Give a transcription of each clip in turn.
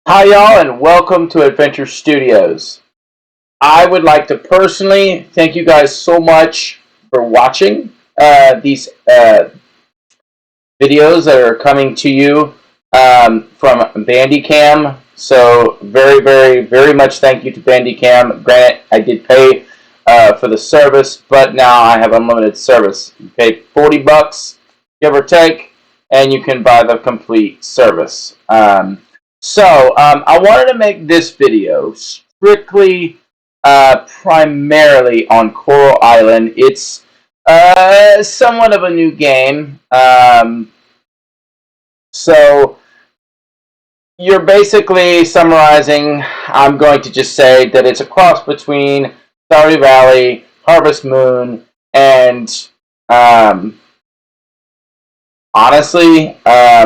Hi, y'all, and welcome to Adventure Studios. I would like to personally thank you guys so much for watching these videos that are coming to you from Bandicam. So, very much thank you to Bandicam. Granted, I did pay for the service, but now I have unlimited service. You pay $40, give or take, and you can buy the complete service. I wanted to make this video strictly, primarily on Coral Island. It's somewhat of a new game. So you're basically summarizing. I'm going to just say that it's a cross between Stardew Valley, Harvest Moon, and um, honestly,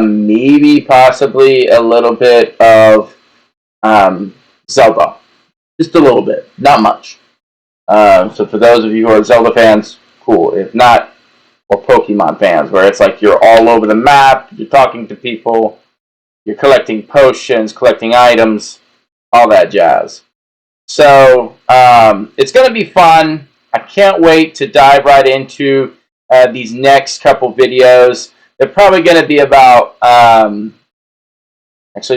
maybe possibly a little bit of Zelda. Just a little bit, not much. So for those of you who are Zelda fans, cool. If not, or Pokemon fans, where it's like you're all over the map, you're talking to people, you're collecting potions, collecting items, all that jazz. So it's going to be fun. I can't wait to dive right into these next couple videos. They're probably going to be about, actually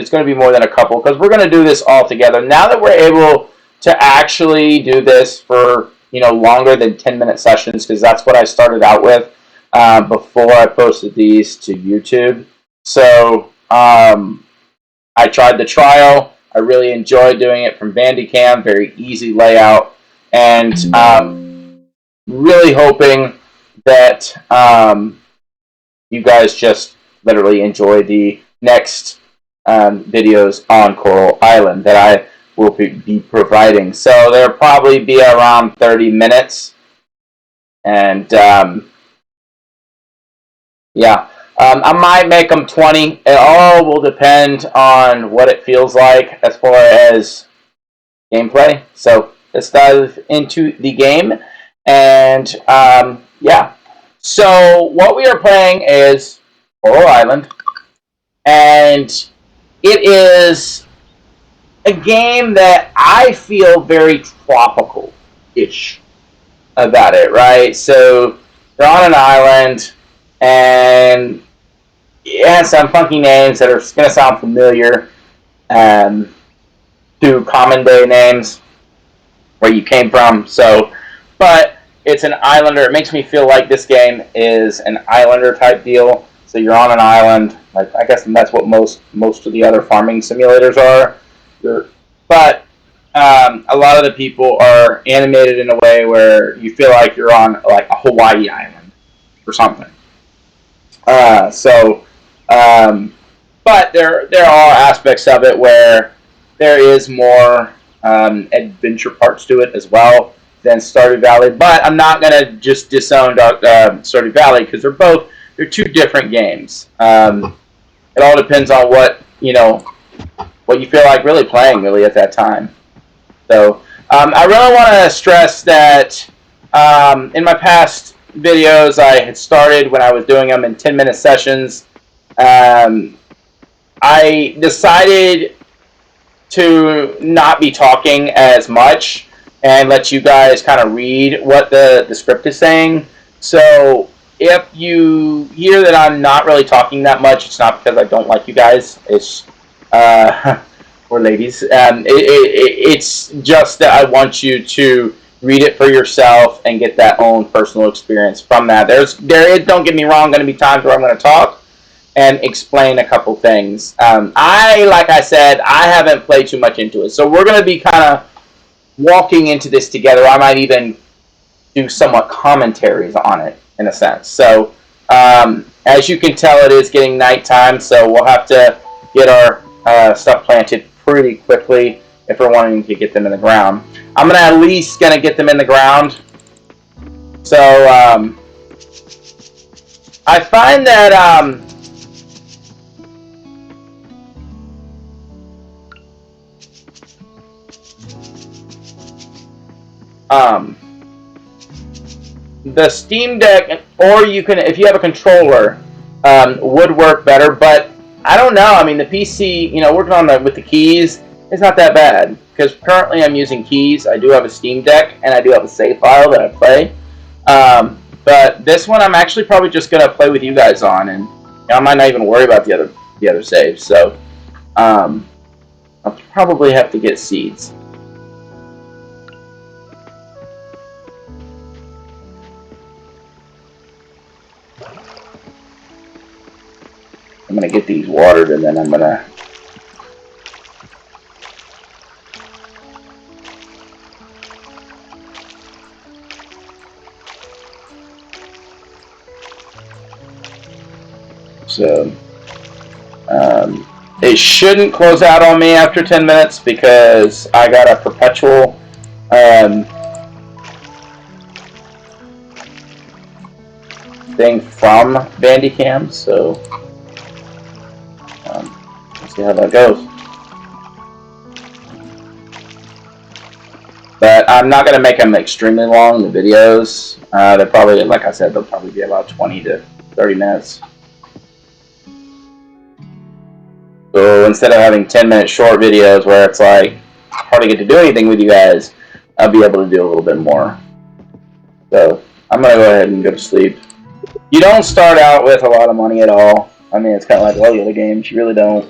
it's going to be more than a couple, because we're going to do this all together. Now that we're able to actually do this for longer than 10-minute sessions, because that's what I started out with before I posted these to YouTube. So I tried the trial. I really enjoyed doing it from Bandicam. Very easy layout, and really hoping that you guys just literally enjoy the next videos on Coral Island that I will be providing. So they'll probably be around 30 minutes. And yeah, I might make them 20. It all will depend on what it feels like as far as gameplay. So let's dive into the game. And yeah. So what we are playing is Coral Island. And it is a game that I feel very tropical-ish about it, right? So they're on an island, and it has some funky names that are going to sound familiar to common day names where you came from. So, but it's an islander. It makes me feel like this game is an islander type deal. So you're on an island. Like I guess that's what most of the other farming simulators are. But a lot of the people are animated in a way where you feel like you're on like a Hawaii island or something. But there are aspects of it where there is more adventure parts to it as well than Stardew Valley. But I'm not gonna just disown Stardew Valley because they're two different games. It all depends on what you feel like really playing really at that time. So I really want to stress that in my past videos I had started when I was doing them in 10-minute sessions. I decided to not be talking as much and let you guys kind of read what the script is saying. So if you hear that I'm not really talking that much, it's not because I don't like you guys. It's or ladies. It's just that I want you to read it for yourself and get that own personal experience from that. Don't get me wrong, going to be times where I'm going to talk and explain a couple things. Like I said, I haven't played too much into it, so we're going to be kind of walking into this together. I might even do somewhat commentaries on it in a sense. So as you can tell, it is getting nighttime, so we'll have to get our stuff planted pretty quickly if we're wanting to get them in the ground. I'm at least gonna get them in the ground. So I find that the Steam Deck, or you can, if you have a controller, would work better. But I don't know. I mean, the PC, you know, working on with the keys, it's not that bad because currently I'm using keys. I do have a Steam Deck and I do have a save file that I play. But this one, I'm actually probably just gonna play with you guys on, and you know, I might not even worry about the other saves. So I'll probably have to get seeds. I'm gonna get these watered, and then I'm gonna. So it shouldn't close out on me after 10 minutes because I got a perpetual thing from Bandicam. So let's see how that goes. But I'm not going to make them extremely long, the videos. They're probably, like I said, they'll probably be about 20 to 30 minutes. So instead of having 10-minute short videos where it's like, hardly get to do anything with you guys, I'll be able to do a little bit more. So I'm going to go ahead and go to sleep. You don't start out with a lot of money at all. I mean, it's kind of like all the other games. You really don't.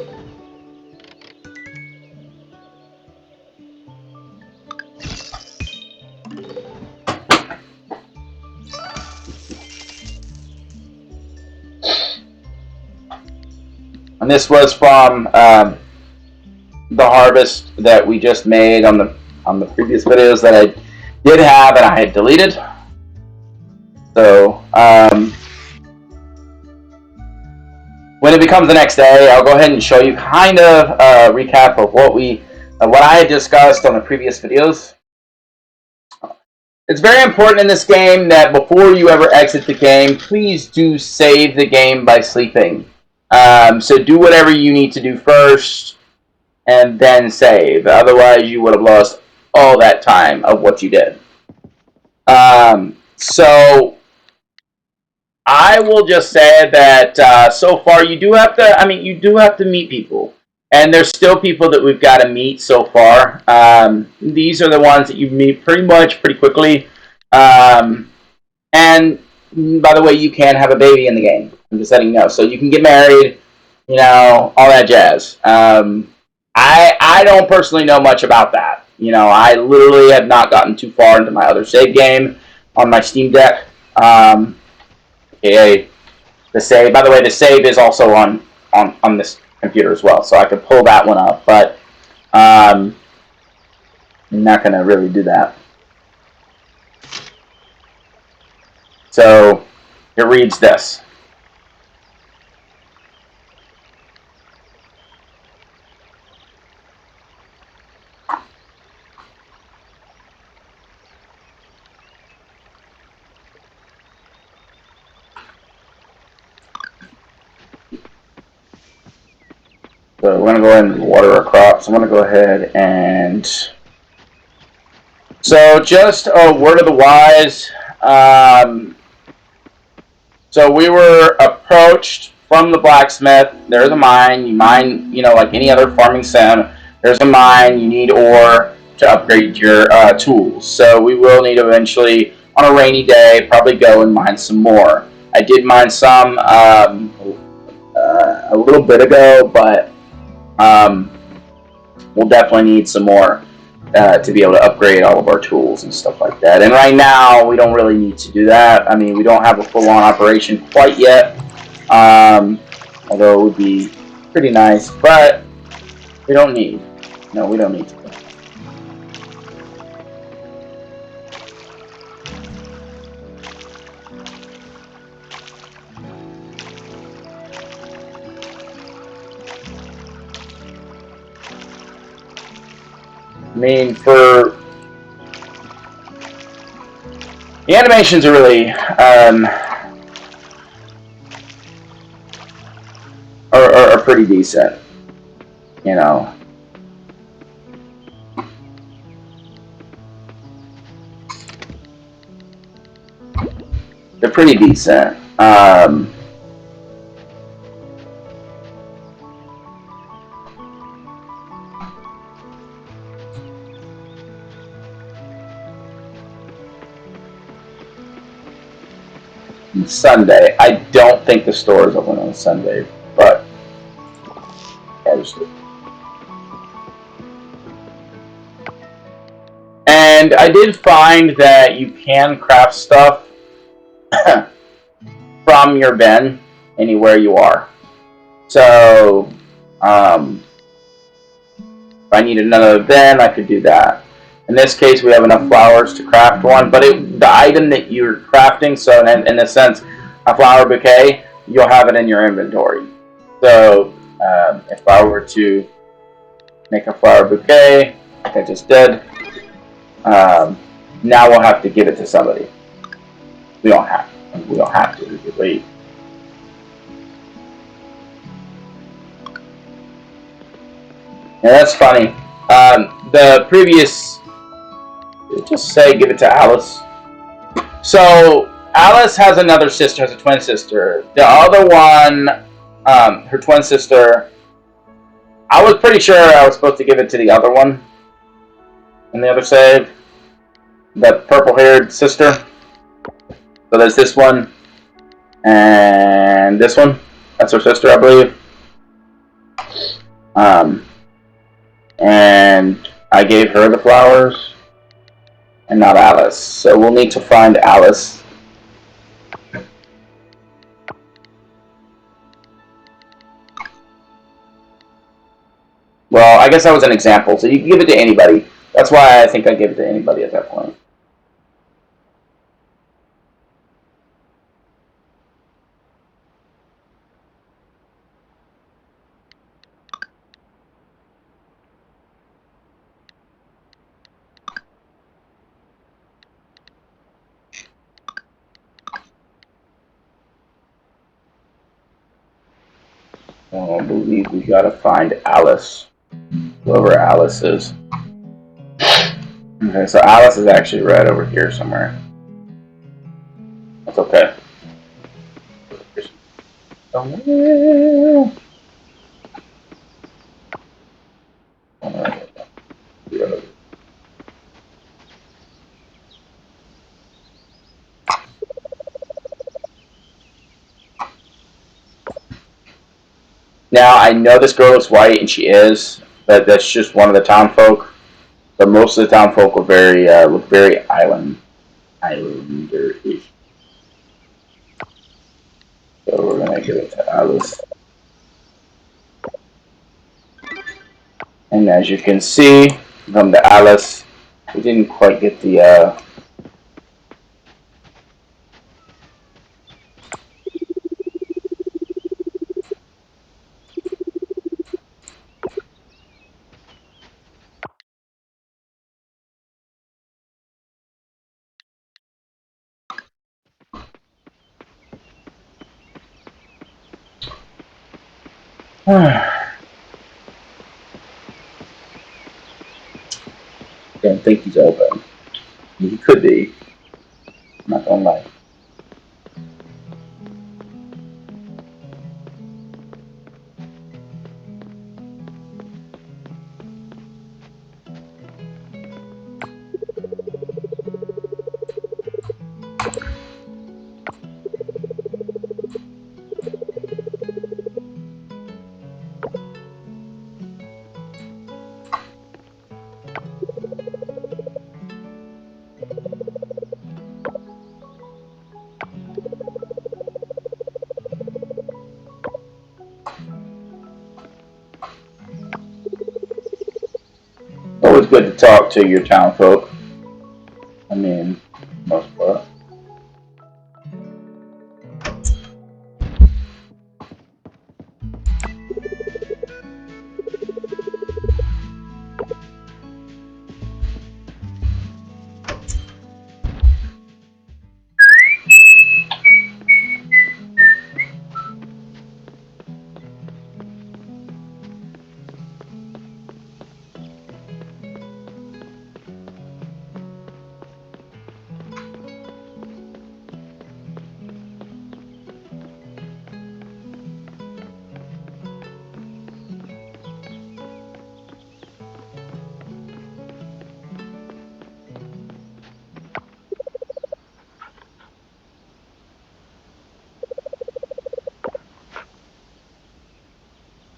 And this was from the harvest that we just made on the previous videos that I did have and I had deleted. So when it becomes the next day, I'll go ahead and show you kind of a recap of what I had discussed on the previous videos. It's very important in this game that before you ever exit the game, please do save the game by sleeping. So do whatever you need to do first and then save. Otherwise, you would have lost all that time of what you did. So I will just say that so far you do have to. I mean, you do have to meet people, and there's still people that we've got to meet so far. These are the ones that you meet pretty quickly. And by the way, you can have a baby in the game. I'm just letting you know. So you can get married, you know, all that jazz. I don't personally know much about that. You know, I literally have not gotten too far into my other save game on my Steam Deck. AKA the save. By the way, the save is also on this computer as well, so I could pull that one up. But I'm not going to really do that. So it reads this. So we're going to go ahead and water our crops. I'm going to go ahead and... So just a word of the wise. So we were approached from the blacksmith. There's a mine. You mine, you know, like any other farming sim. There's a mine. You need ore to upgrade your tools. So we will need to eventually, on a rainy day, probably go and mine some more. I did mine some a little bit ago, but we'll definitely need some more to be able to upgrade all of our tools and stuff like that. And right now, we don't really need to do that. I mean, we don't have a full-on operation quite yet, although it would be pretty nice, but we don't need. No, we don't need to. I mean, for the animations are really are pretty decent, you know. They're pretty decent. Sunday. I don't think the store is open on Sunday, but and I did find that you can craft stuff from your bin anywhere you are. So, if I needed another bin, I could do that. In this case, we have enough flowers to craft one, but the item that you're crafting, so in a sense, a flower bouquet, you'll have it in your inventory. So, if I were to make a flower bouquet, like I just did, now we'll have to give it to somebody. We don't have to. We don't have to. We could wait. Yeah, that's funny. The previous, just say give it to Alice. So Alice has another sister, has a twin sister. The other one, her twin sister, I was pretty sure I was supposed to give it to the other one in the other save. The purple-haired sister. So there's this one and this one. That's her sister, I believe. And I gave her the flowers and not Alice. So we'll need to find Alice. Well, I guess that was an example, so you can give it to anybody. That's why I think I gave it to anybody at that point. I believe we gotta find Alice. Whoever Alice is. Okay, so Alice is actually right over here somewhere. That's okay. Somewhere. Now I know this girl is white, and she is, but that's just one of the town folk. But most of the town folk were look very islander-ish. So we're gonna give it to Alice. And as you can see from the Alice, we didn't quite get the don't think he's open. He could be. I'm not gonna lie. Always good to talk to your town folk. I mean, most part.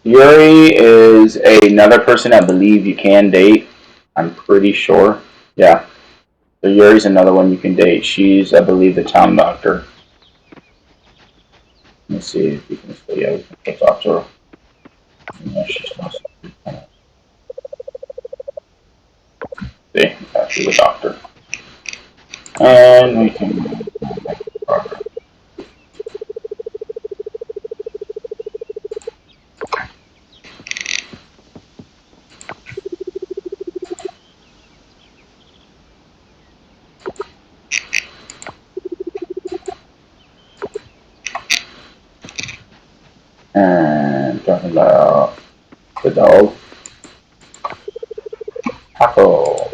Yuri is another person I believe you can date. I'm pretty sure. Yeah. So Yuri's another one you can date. She's, I believe, the town doctor. Let me see if we can still, yeah, we can still talk to her. Yeah, she's supposed to see. Yeah, she's a doctor. And we can make progress. And talking about the dog. Taco.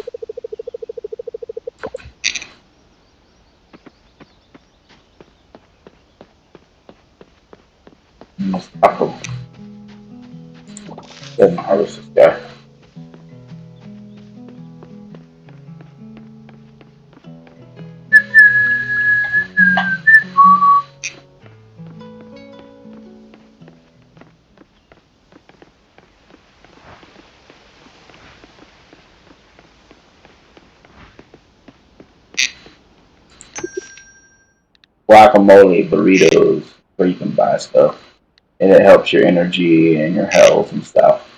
Miss Taco. Doesn't harvest this guy. Guacamole burritos where you can buy stuff. And it helps your energy and your health and stuff.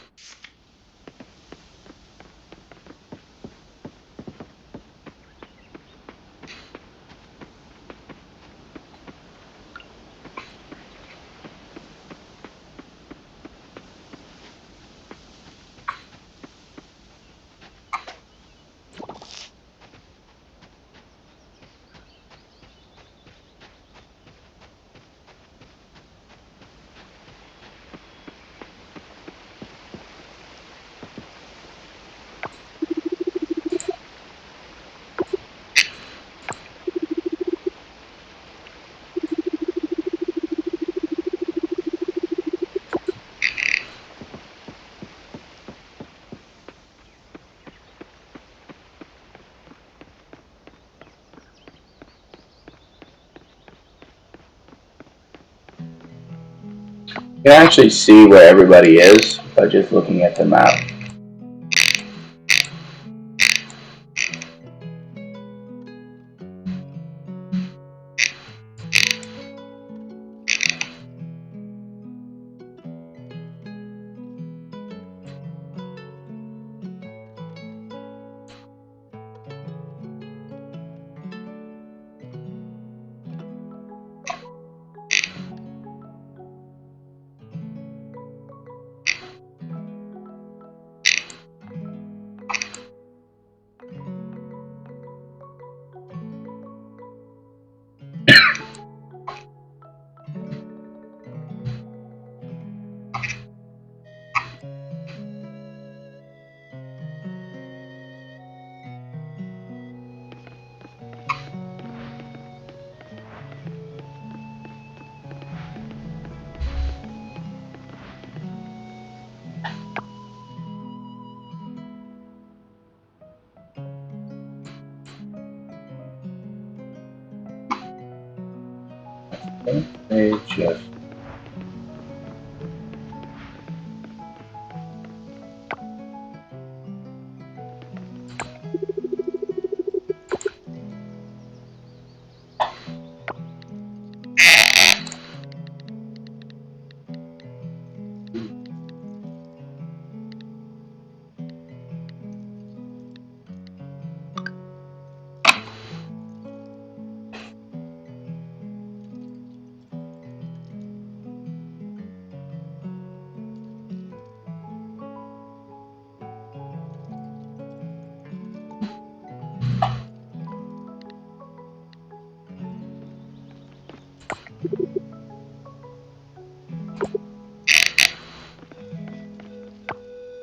You can actually see where everybody is by just looking at the map. They just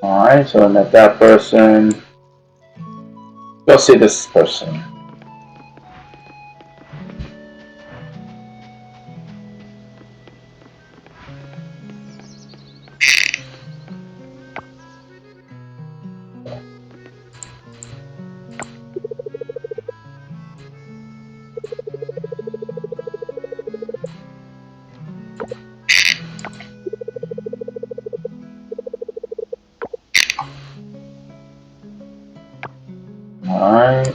alright, so I met that person. Go see this person. Alright.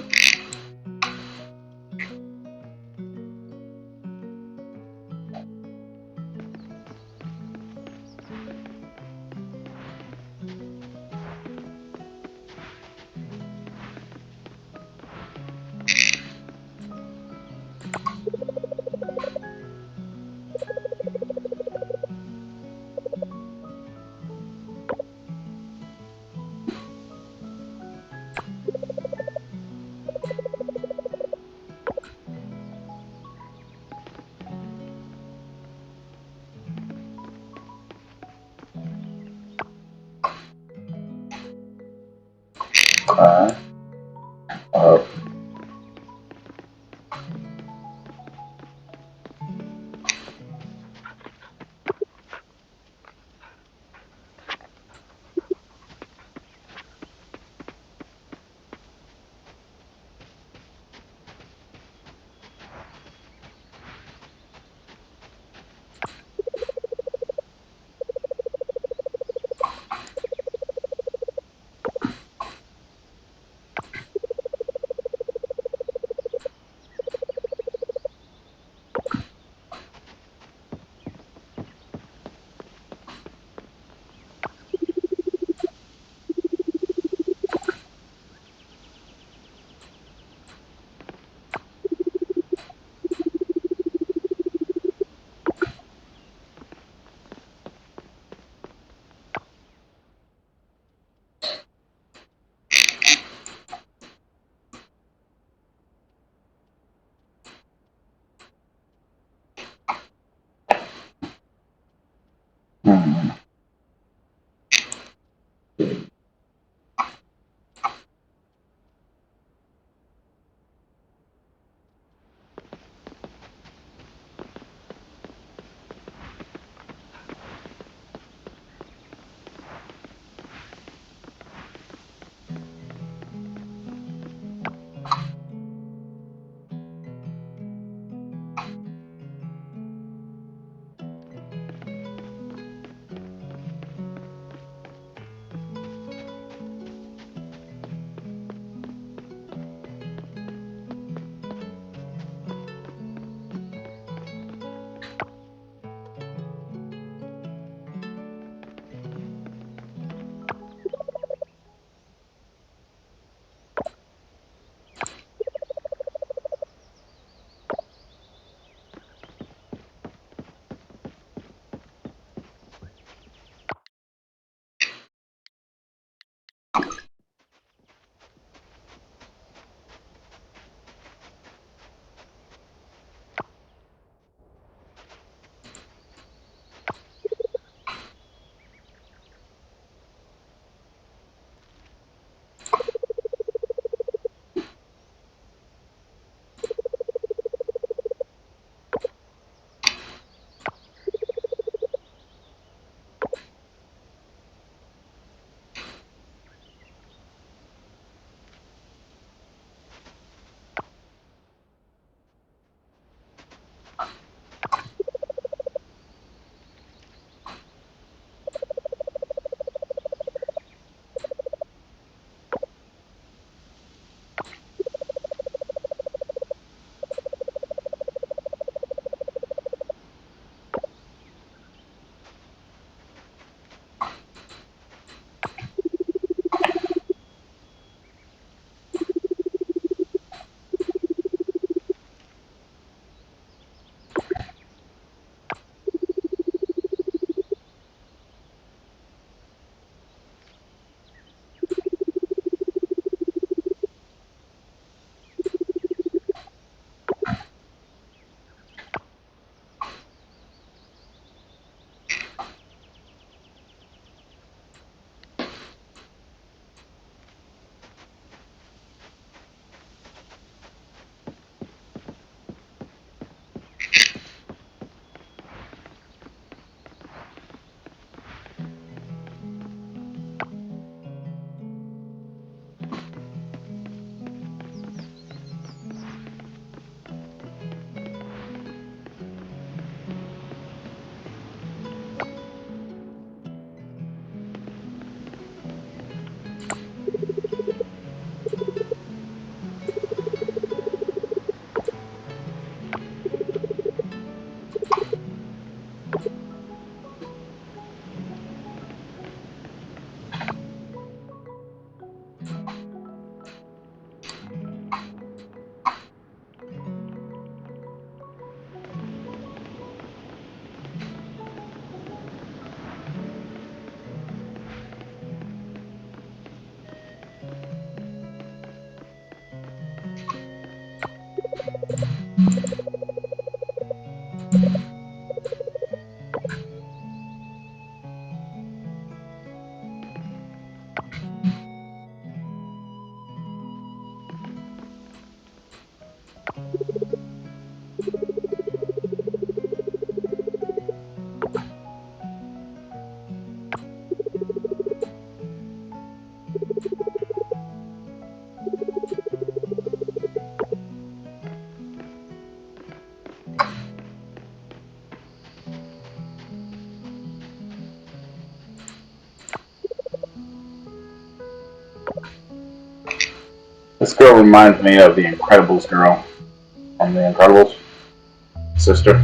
Okay. Oh. Hmm. This girl reminds me of the Incredibles girl from the Incredibles sister.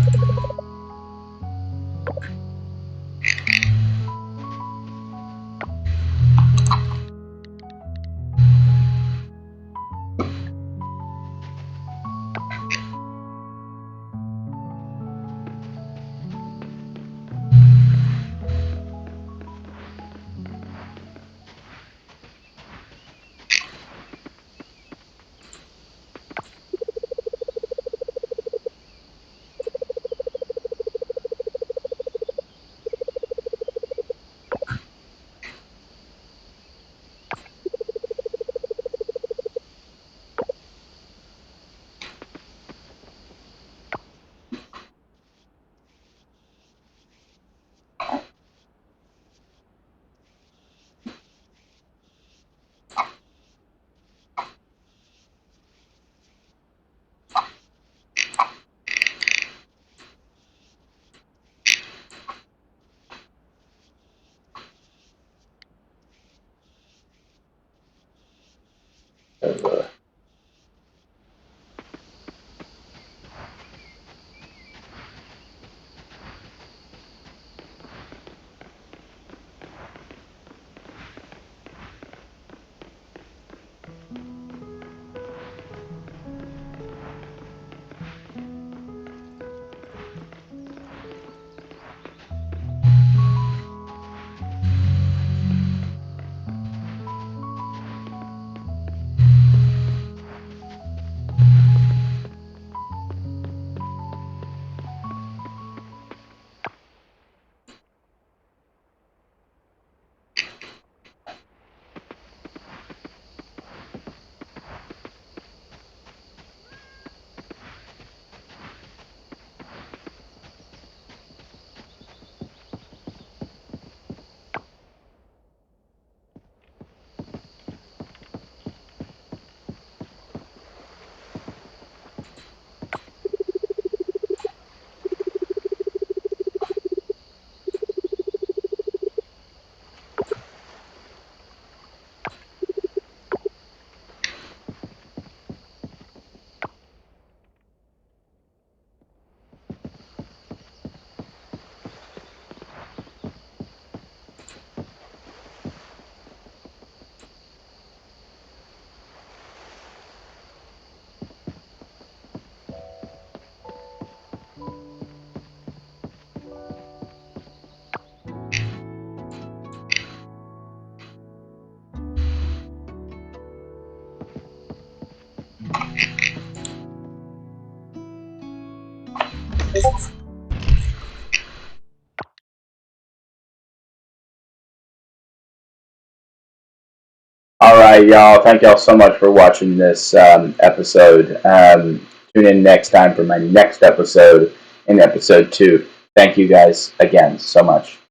All right, y'all. Thank y'all so much for watching this episode. Tune in next time for my next episode in episode 2. Thank you guys again so much.